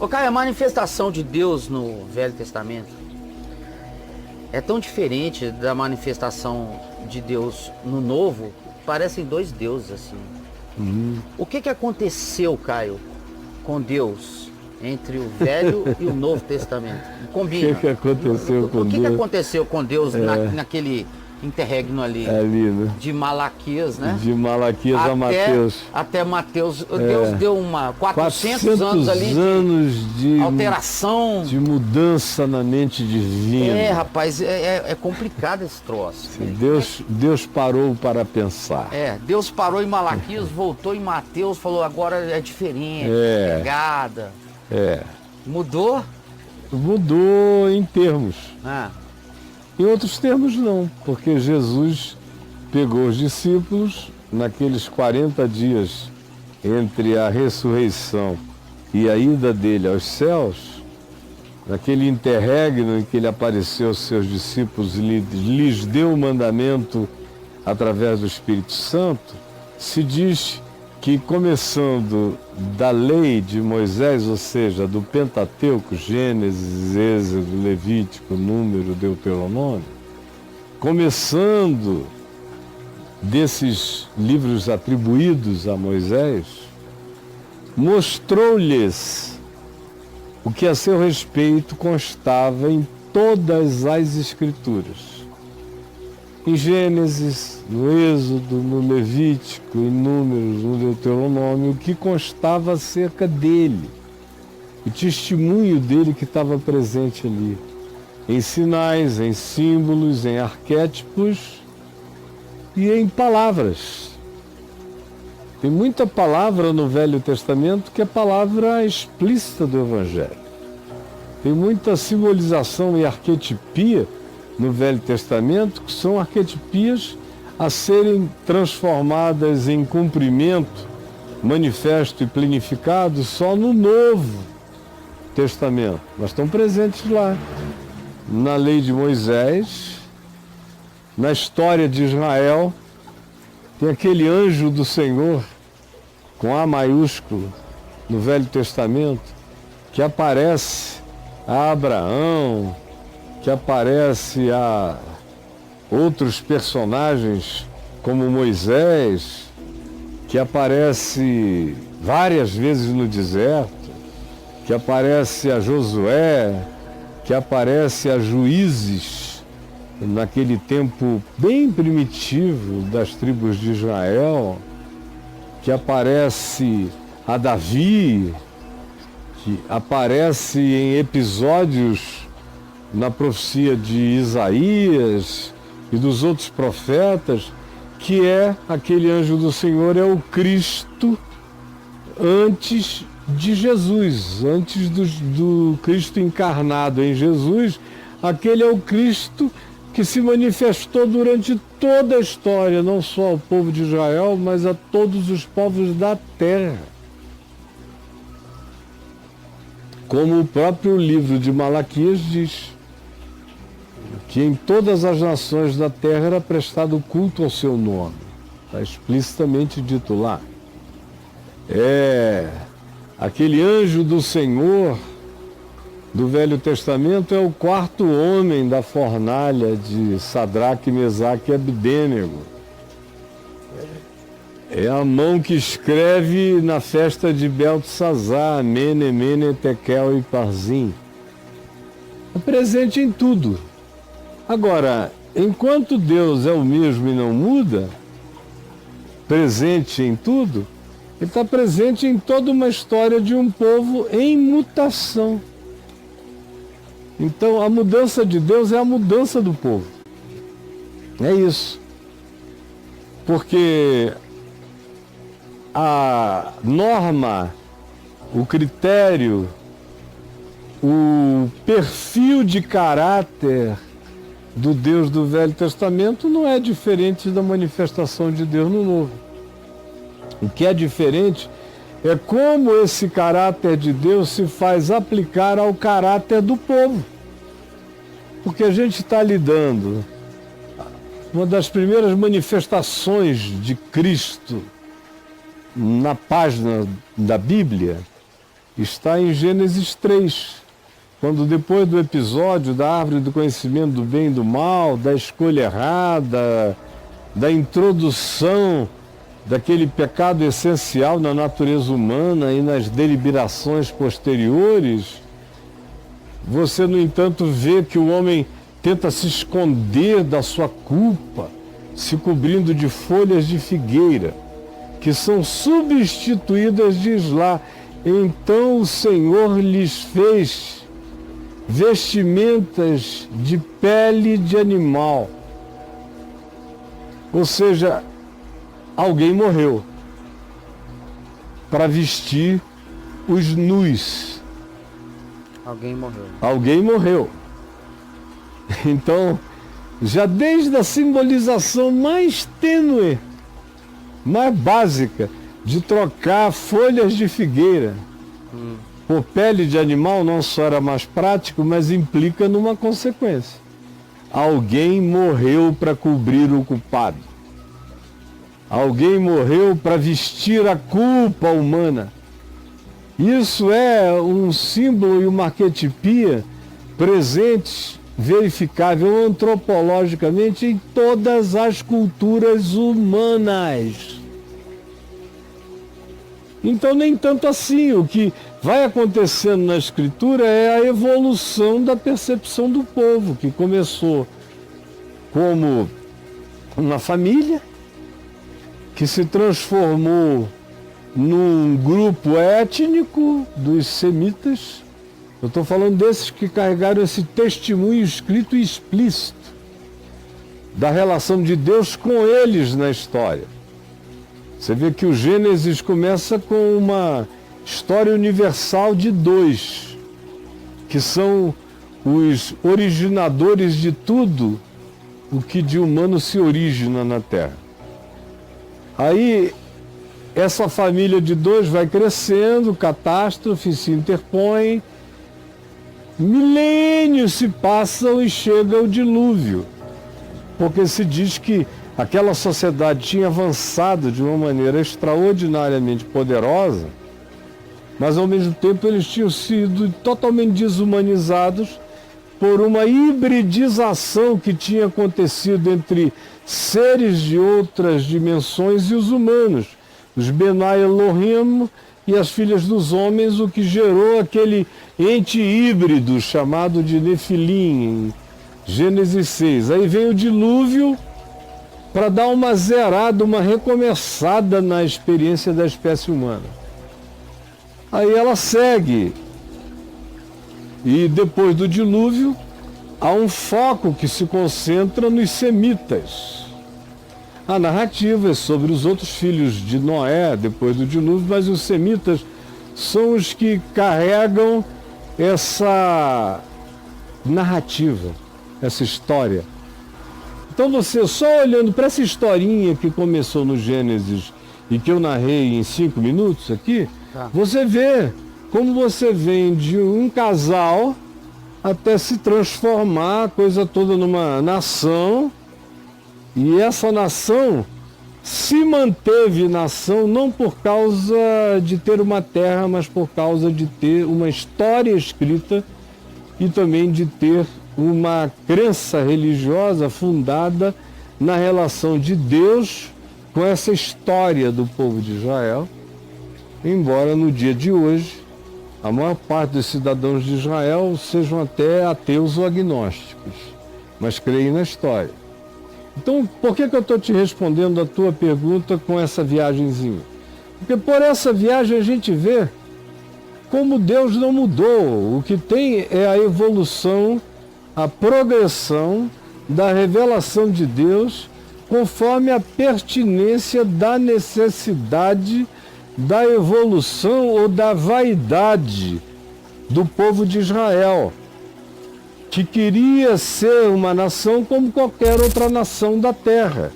Ô, Caio, a manifestação de Deus no Velho Testamento é tão diferente da manifestação de Deus no Novo, parecem dois deuses assim. O que aconteceu, Caio, com Deus entre o Velho e o Novo Testamento? Combina. O que aconteceu com Deus? O que aconteceu com Deus naquele interregno ali, né? de Malaquias, né? De Malaquias a Mateus. Até Mateus. Deus deu 400 anos ali de alteração. De mudança na mente divina. Rapaz, é complicado esse troço. Deus parou para pensar. Deus parou em Malaquias, voltou em Mateus, falou agora é diferente, pegada. Mudou? Mudou em termos. Em outros termos não, porque Jesus pegou os discípulos naqueles 40 dias entre a ressurreição e a ida dele aos céus, naquele interregno em que ele apareceu aos seus discípulos e lhes deu o mandamento através do Espírito Santo. Se diz que começando da lei de Moisés, ou seja, do Pentateuco, Gênesis, Êxodo, Levítico, Número, Deuteronômio, começando desses livros atribuídos a Moisés, mostrou-lhes o que a seu respeito constava em todas as Escrituras. Em Gênesis, no Êxodo, no Levítico, em Números, no Deuteronômio, o que constava acerca dele, o testemunho dele que estava presente ali, em sinais, em símbolos, em arquétipos e em palavras. Tem muita palavra no Velho Testamento que é palavra explícita do Evangelho. Tem muita simbolização e arquetipia no Velho Testamento, que são arquetipias a serem transformadas em cumprimento, manifesto e plenificado só no Novo Testamento. Mas estão presentes lá, na lei de Moisés, na história de Israel. Tem aquele anjo do Senhor, com A maiúsculo, no Velho Testamento, que aparece a Abraão, que aparece a outros personagens como Moisés, que aparece várias vezes no deserto, que aparece a Josué, que aparece a juízes naquele tempo bem primitivo das tribos de Israel, que aparece a Davi, que aparece em episódios na profecia de Isaías e dos outros profetas, que é aquele anjo do Senhor, é o Cristo antes de Jesus, antes do Cristo encarnado em Jesus. Aquele é o Cristo que se manifestou durante toda a história, não só ao povo de Israel, mas a todos os povos da terra. Como o próprio livro de Malaquias diz, que em todas as nações da terra era prestado culto ao seu nome. Está explicitamente dito lá. Aquele anjo do Senhor do Velho Testamento é o quarto homem da fornalha de Sadraque, Mesaque e Abdênego. É a mão que escreve na festa de Beltesazar, Mene, Mene, Tekel e Parzim. É presente em tudo. Agora, enquanto Deus é o mesmo e não muda, presente em tudo, Ele está presente em toda uma história de um povo em mutação. Então, a mudança de Deus é a mudança do povo. É isso. Porque a norma, o critério, o perfil de caráter do Deus do Velho Testamento não é diferente da manifestação de Deus no Novo. O que é diferente é como esse caráter de Deus se faz aplicar ao caráter do povo. Porque a gente está lidando, uma das primeiras manifestações de Cristo na página da Bíblia está em Gênesis 3, quando depois do episódio da árvore do conhecimento do bem e do mal, da escolha errada, da introdução daquele pecado essencial na natureza humana e nas deliberações posteriores, você, no entanto, vê que o homem tenta se esconder da sua culpa, se cobrindo de folhas de figueira, que são substituídas de Islá. Então o Senhor lhes fez vestimentas de pele de animal. Ou seja, alguém morreu para vestir os nus. Alguém morreu. Alguém morreu. Então, já desde a simbolização mais tênue, mais básica, de trocar folhas de figueira por pele de animal, não só era mais prático, mas implica numa consequência. Alguém morreu para cobrir o culpado. Alguém morreu para vestir a culpa humana. Isso é um símbolo e uma arquetipia presentes, verificável antropologicamente em todas as culturas humanas. Então, nem tanto assim. O que vai acontecendo na Escritura é a evolução da percepção do povo, que começou como uma família, que se transformou num grupo étnico dos semitas. Eu estou falando desses que carregaram esse testemunho escrito e explícito da relação de Deus com eles na história. Você vê que o Gênesis começa com uma história universal de dois, que são os originadores de tudo o que de humano se origina na Terra. Aí, essa família de dois vai crescendo, catástrofe se interpõe, milênios se passam e chega o dilúvio, porque se diz que aquela sociedade tinha avançado de uma maneira extraordinariamente poderosa, mas ao mesmo tempo eles tinham sido totalmente desumanizados por uma hibridização que tinha acontecido entre seres de outras dimensões e os humanos, os Benai Elohim e as filhas dos homens, o que gerou aquele ente híbrido chamado de Nefilim, em Gênesis 6. Aí vem o dilúvio para dar uma zerada, uma recomeçada na experiência da espécie humana. Aí ela segue. E depois do dilúvio, há um foco que se concentra nos semitas. A narrativa é sobre os outros filhos de Noé, depois do dilúvio, mas os semitas são os que carregam essa narrativa, essa história. Então você, só olhando para essa historinha que começou no Gênesis e que eu narrei em 5 minutos aqui, você vê como você vem de um casal até se transformar a coisa toda numa nação, e essa nação se manteve nação não por causa de ter uma terra, mas por causa de ter uma história escrita e também de ter uma crença religiosa fundada na relação de Deus com essa história do povo de Israel, embora no dia de hoje a maior parte dos cidadãos de Israel sejam até ateus ou agnósticos, mas creem na história. Então, por que eu estou te respondendo a tua pergunta com essa viagenzinha? Porque por essa viagem a gente vê como Deus não mudou. O que tem é a evolução, a progressão da revelação de Deus conforme a pertinência da necessidade da evolução ou da vaidade do povo de Israel, que queria ser uma nação como qualquer outra nação da terra.